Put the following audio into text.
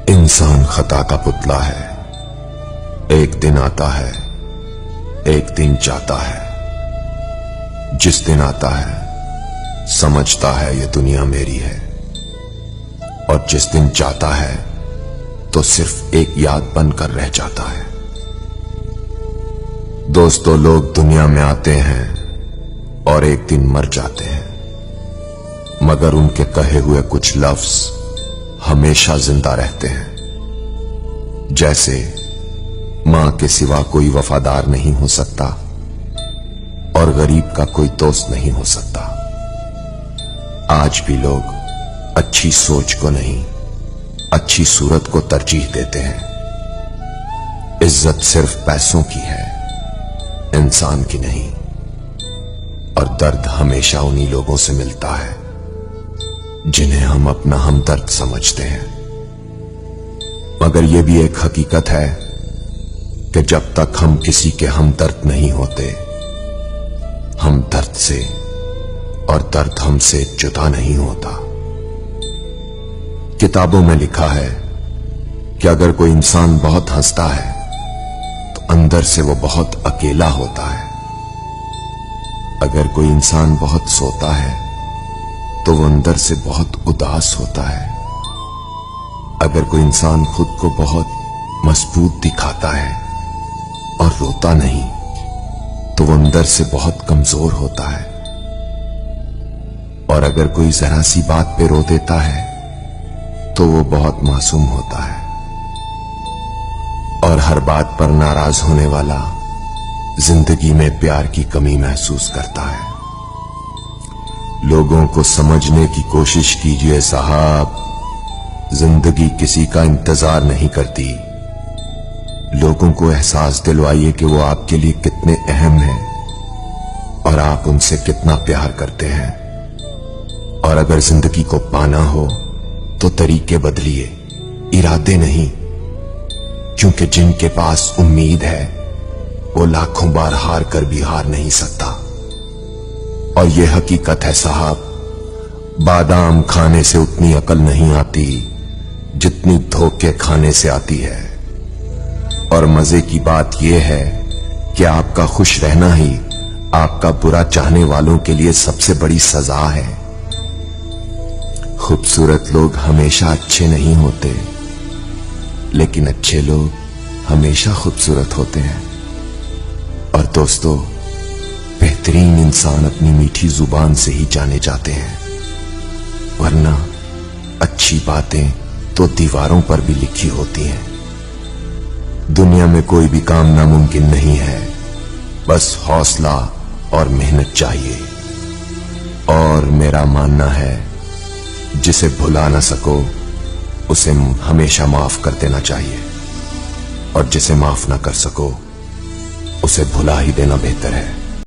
इंसान खता का पुतला है। एक दिन आता है, एक दिन जाता है। जिस दिन आता है समझता है ये दुनिया मेरी है, और जिस दिन जाता है तो सिर्फ एक याद बनकर रह जाता है। दोस्तों, लोग दुनिया में आते हैं और एक दिन मर जाते हैं, मगर उनके कहे हुए कुछ लफ्ज हमेशा जिंदा रहते हैं। जैसे मां के सिवा कोई वफादार नहीं हो सकता और गरीब का कोई दोस्त नहीं हो सकता। आज भी लोग अच्छी सोच को नहीं, अच्छी सूरत को तरजीह देते हैं। इज्जत सिर्फ पैसों की है, इंसान की नहीं। और दर्द हमेशा उन्हीं लोगों से मिलता है जिन्हें हम अपना हमदर्द समझते हैं। मगर यह भी एक हकीकत है कि जब तक हम किसी के हमदर्द नहीं होते, हम दर्द से और दर्द हमसे जुदा नहीं होता। किताबों में लिखा है कि अगर कोई इंसान बहुत हंसता है तो अंदर से वो बहुत अकेला होता है। अगर कोई इंसान बहुत सोता है तो वो अंदर से बहुत उदास होता है। अगर कोई इंसान खुद को बहुत मजबूत दिखाता है और रोता नहीं तो वो अंदर से बहुत कमजोर होता है। और अगर कोई जरा सी बात पे रो देता है तो वो बहुत मासूम होता है। और हर बात पर नाराज होने वाला जिंदगी में प्यार की कमी महसूस करता है। लोगों को समझने की कोशिश कीजिए साहब, जिंदगी किसी का इंतजार नहीं करती। लोगों को एहसास दिलवाइए कि वो आपके लिए कितने अहम हैं और आप उनसे कितना प्यार करते हैं। और अगर जिंदगी को पाना हो तो तरीके बदलिए, इरादे नहीं। क्योंकि जिनके पास उम्मीद है वो लाखों बार हार कर भी हार नहीं सकता। और ये हकीकत है साहब, बादाम खाने से उतनी अकल नहीं आती जितनी धोखे खाने से आती है। और मजे की बात यह है कि आपका खुश रहना ही आपका बुरा चाहने वालों के लिए सबसे बड़ी सजा है। खूबसूरत लोग हमेशा अच्छे नहीं होते, लेकिन अच्छे लोग हमेशा खूबसूरत होते हैं। और दोस्तों, बेहतरीन इंसान अपनी मीठी जुबान से ही जाने जाते हैं, वरना अच्छी बातें तो दीवारों पर भी लिखी होती हैं। दुनिया में कोई भी काम नामुमकिन नहीं है, बस हौसला और मेहनत चाहिए। और मेरा मानना है, जिसे भुला ना सको उसे हमेशा माफ कर देना चाहिए, और जिसे माफ ना कर सको उसे भुला ही देना बेहतर है।